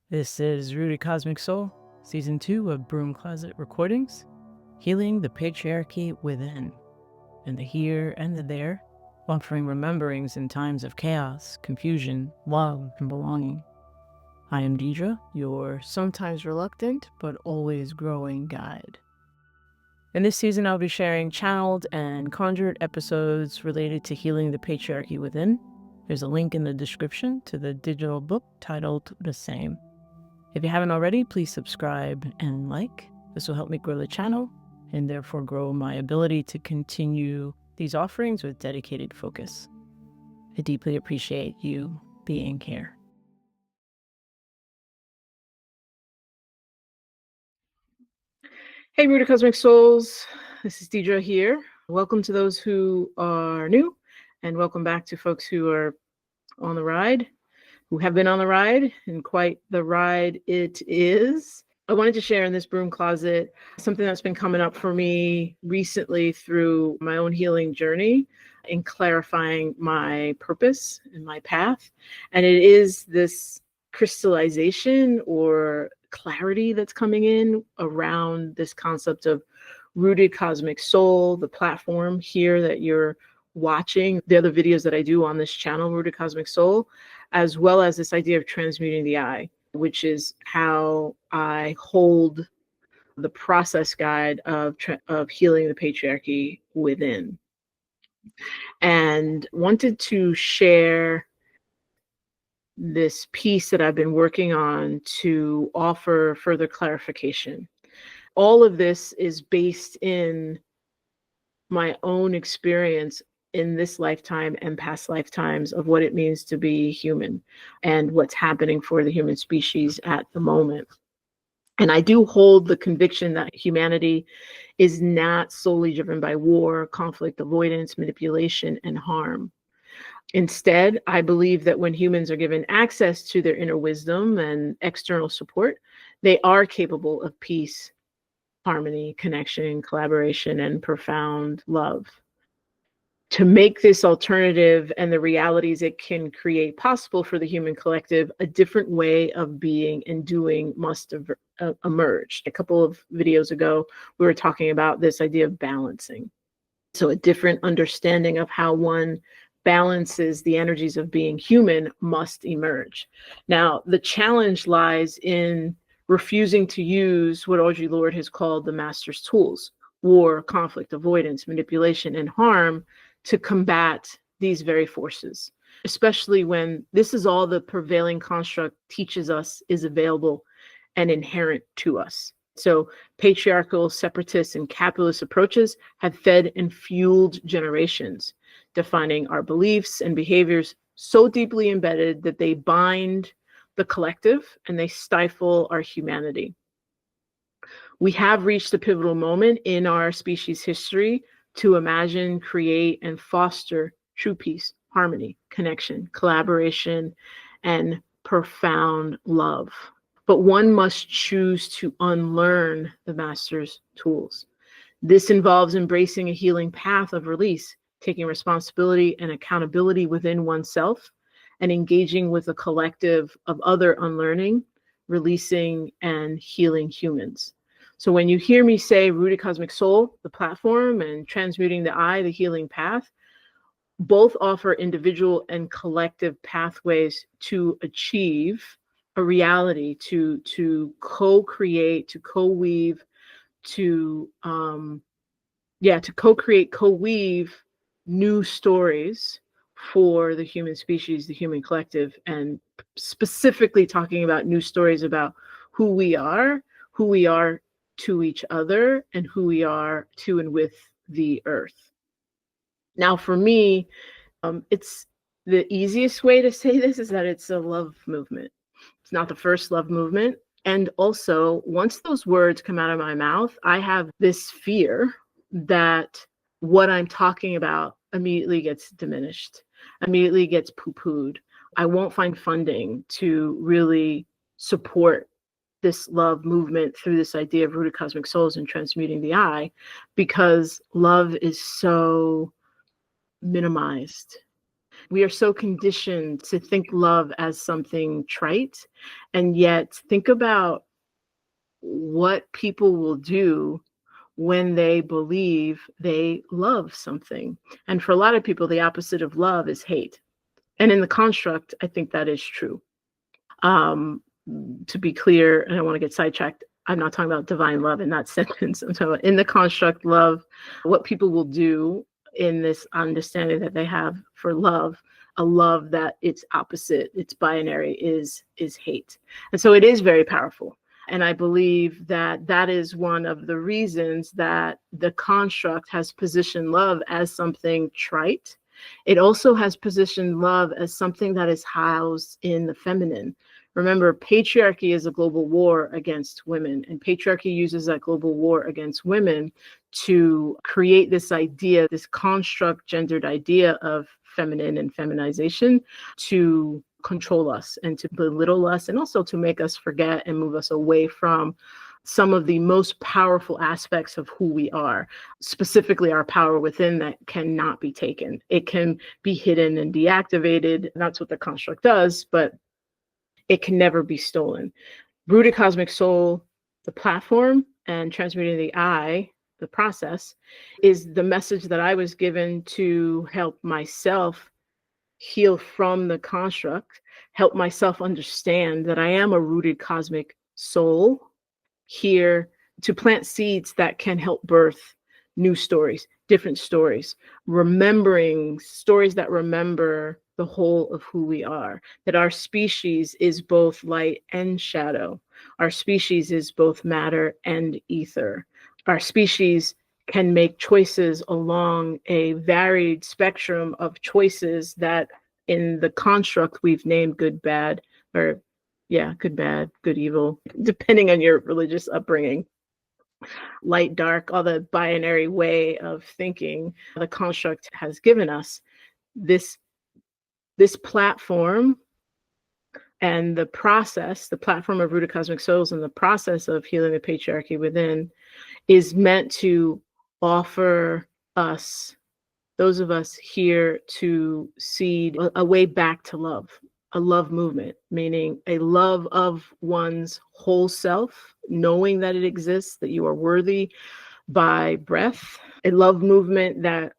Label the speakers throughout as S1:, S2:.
S1: This is Rooted Cosmic Soul, Season 2 of Broom Closet Recordings, healing the patriarchy within, and the here and the there, offering rememberings in times of chaos, confusion, love, and belonging. I am Deidre, your sometimes reluctant but always growing guide. In this season, I'll be sharing channeled and conjured episodes related to healing the patriarchy within. There's a link in the description to the digital book titled the same. If you haven't already, please subscribe and like. This will help me grow the channel and therefore grow my ability to continue these offerings with dedicated focus. I deeply appreciate you being here. Hey, Rooted Cosmic Souls. This is Deidre here. Welcome to those who are new, and welcome back to folks who are on the ride, who have been on the ride, and quite the ride it is. I wanted to share in this broom closet something that's been coming up for me recently through my own healing journey in clarifying my purpose and my path. And it is this crystallization or clarity that's coming in around this concept of Rooted Cosmic Soul, the platform here that you're watching, the other videos that I do on this channel, Rooted Cosmic Soul, as well as this idea of transmuting the I, which is how I hold the process guide of healing the patriarchy within. And wanted to share this piece that I've been working on to offer further clarification. All of this is based in my own experience in this lifetime and past lifetimes of what it means to be human and what's happening for the human species at the moment. And I do hold the conviction that humanity is not solely driven by war, conflict avoidance, manipulation, and harm. Instead, I believe that when humans are given access to their inner wisdom and external support, they are capable of peace, harmony, connection, collaboration, and profound love. To make this alternative and the realities it can create possible for the human collective, a different way of being and doing must have emerged. A couple of videos ago, we were talking about this idea of balancing. So a different understanding of how one balances the energies of being human must emerge. Now, the challenge lies in refusing to use what Audre Lorde has called the master's tools: war, conflict, avoidance, manipulation, and harm, to combat these very forces, especially when this is all the prevailing construct teaches us is available and inherent to us. So patriarchal, separatist, and capitalist approaches have fed and fueled generations, defining our beliefs and behaviors so deeply embedded that they bind the collective and they stifle our humanity. We have reached a pivotal moment in our species' history to imagine, create, and foster true peace, harmony, connection, collaboration, and profound love. But one must choose to unlearn the master's tools. This involves embracing a healing path of release, taking responsibility and accountability within oneself, and engaging with a collective of other unlearning, releasing, and healing humans. So when you hear me say Rooted Cosmic Soul, the platform, and Transmuting the I, the healing path, both offer individual and collective pathways to achieve a reality, to co-create, to co-weave, to co-create, co-weave new stories for the human species, the human collective, and specifically talking about new stories about who we are to each other, and who we are to and with the earth. Now, for me, it's the easiest way to say this is that it's a love movement. It's not the first love movement. And also, once those words come out of my mouth, I have this fear that what I'm talking about immediately gets diminished, immediately gets poo-pooed. I won't find funding to really support this love movement through this idea of Rooted Cosmic Souls and Transmuting the I, because love is so minimized. We are so conditioned to think love as something trite, and yet think about what people will do when they believe they love something. And for a lot of people, the opposite of love is hate. And in the construct, I think that is true. Um, to be clear, and I don't want to get sidetracked, I'm not talking about divine love in that sentence. I'm talking about in the construct love, what people will do in this understanding that they have for love, a love that its opposite, its binary is hate. And so it is very powerful. And I believe that that is one of the reasons that the construct has positioned love as something trite. It also has positioned love as something that is housed in the feminine. Remember, patriarchy is a global war against women, and patriarchy uses that global war against women to create this idea, this construct gendered idea of feminine and feminization to control us and to belittle us, and also to make us forget and move us away from some of the most powerful aspects of who we are, specifically our power within that cannot be taken. It can be hidden and deactivated. That's what the construct does, but it can never be stolen. Rooted Cosmic Soul, the platform, and Transmuting the I, the process, is the message that I was given to help myself heal from the construct, help myself understand that I am a rooted cosmic soul here to plant seeds that can help birth new stories, different stories, remembering stories that remember the whole of who we are, that our species is both light and shadow. Our species is both matter and ether. Our species can make choices along a varied spectrum of choices that in the construct we've named good, bad, or good, bad, good, evil, depending on your religious upbringing. Light, dark, all the binary way of thinking the construct has given us. This platform and the process, the platform of Rooted Cosmic Souls and the process of healing the patriarchy within is meant to offer us, those of us here, to seed a way back to love, a love movement, meaning a love of one's whole self, knowing that it exists, that you are worthy by breath, a love movement that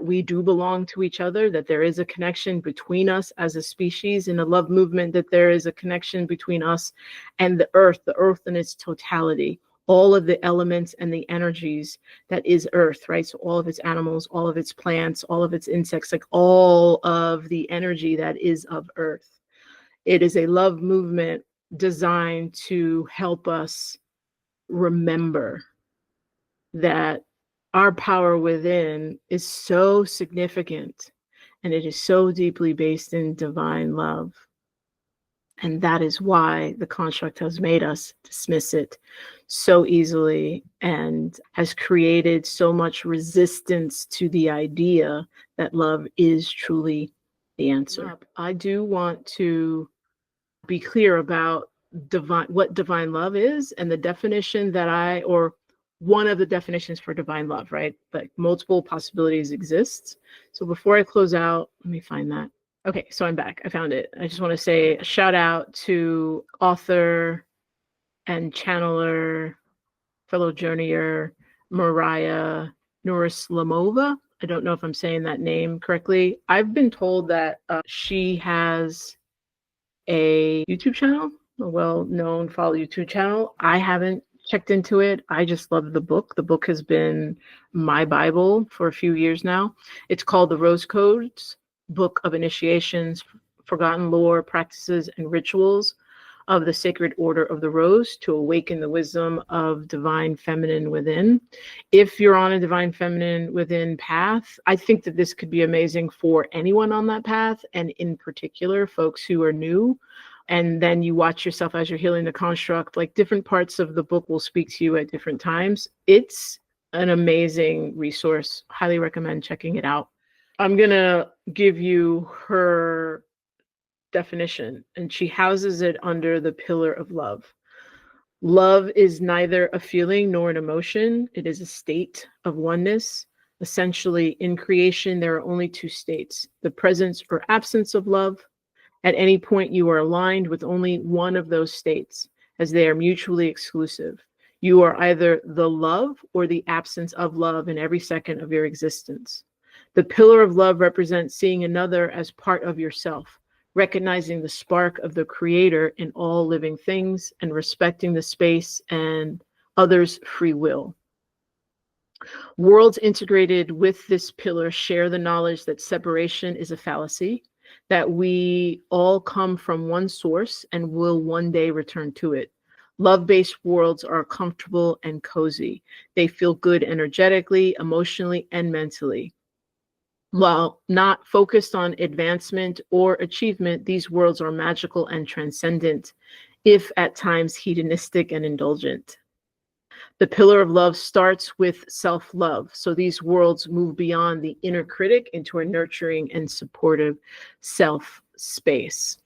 S1: we do belong to each other, that there is a connection between us as a species, and a love movement that there is a connection between us and the earth in its totality, all of the elements and the energies that is earth, right? So all of its animals, all of its plants, all of its insects, like all of the energy that is of earth. It is a love movement designed to help us remember that our power within is so significant and it is so deeply based in divine love. And that is why the construct has made us dismiss it so easily and has created so much resistance to the idea that love is truly the answer. I do want to be clear about what divine love is, and the definition that or one of the definitions for divine love, right? Like multiple possibilities exist. So before I close out, let me find that. Okay, so I'm back. I found it. I just want to say a shout out to author and channeler, fellow journeyer, Mariah Nurislamova. I don't know if I'm saying that name correctly. I've been told that she has a YouTube channel, a well-known follow YouTube channel. I haven't checked into it. I just love the book. The book has been my Bible for a few years now. It's called The Rose Codes, Book of Initiations, Forgotten Lore, Practices, and Rituals of the Sacred Order of the Rose to Awaken the Wisdom of Divine Feminine Within. If you're on a Divine Feminine Within path, I think that this could be amazing for anyone on that path, and in particular, folks who are new. And then you watch yourself as you're healing the construct, like different parts of the book will speak to you at different times. It's an amazing resource. Highly recommend checking it out. I'm going to give you her definition, and she houses it under the pillar of love. Love is neither a feeling nor an emotion. It is a state of oneness, Essentially, in creation, there are only two states: the presence or absence of love. At any point, you are aligned with only one of those states, as they are mutually exclusive. You are either the love or the absence of love in every second of your existence. The pillar of love represents seeing another as part of yourself, recognizing the spark of the creator in all living things, and respecting the space and others' free will. Worlds integrated with this pillar share the knowledge that separation is a fallacy, that we all come from one source and will one day return to it. Love-based worlds are comfortable and cozy. They feel good energetically, emotionally, and mentally. While not focused on advancement or achievement, these worlds are magical and transcendent, if at times hedonistic and indulgent. The pillar of love starts with self-love. So these worlds move beyond the inner critic into a nurturing and supportive self space.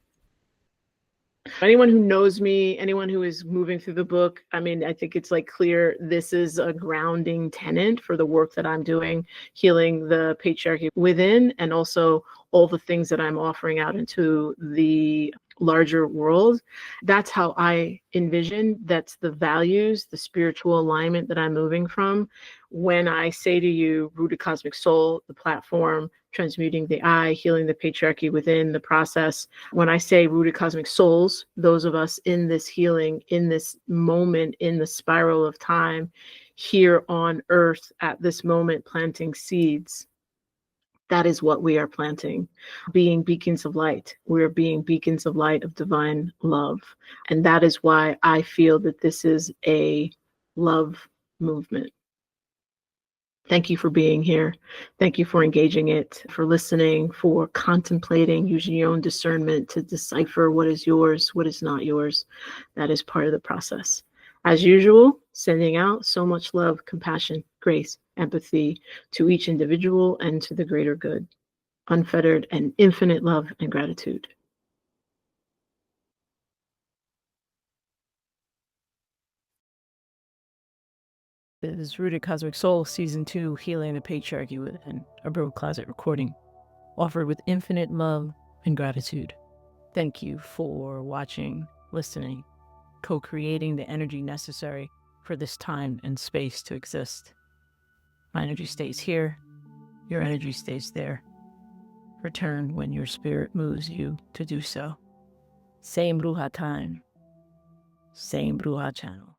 S1: Anyone who knows me, anyone who is moving through the book, I mean, I think it's like clear this is a grounding tenet for the work that I'm doing, healing the patriarchy within, and also all the things that I'm offering out into the larger world. That's how I envision, that's the values, the spiritual alignment that I'm moving from. When I say to you, Rooted Cosmic Soul, the platform, transmuting the I, healing the patriarchy within, the process. When I say Rooted Cosmic Souls, those of us in this healing, in this moment, in the spiral of time, here on earth at this moment, planting seeds. That is what we are planting, being beacons of light. We're being beacons of light of divine love. And that is why I feel that this is a love movement. Thank you for being here. Thank you for engaging it, for listening, for contemplating, using your own discernment to decipher what is yours, what is not yours. That is part of the process. As usual, sending out so much love, compassion, grace, empathy to each individual and to the greater good. Unfettered and infinite love and gratitude.
S2: This is Rooted Cosmic Soul, Season 2, Healing the Patriarchy Within, a Broom Closet recording, offered with infinite love and gratitude. Thank you for watching, listening, co-creating the energy necessary for this time and space to exist. My energy stays here, your energy stays there. Return when your spirit moves you to do so. Same Bruja time, same Bruja channel.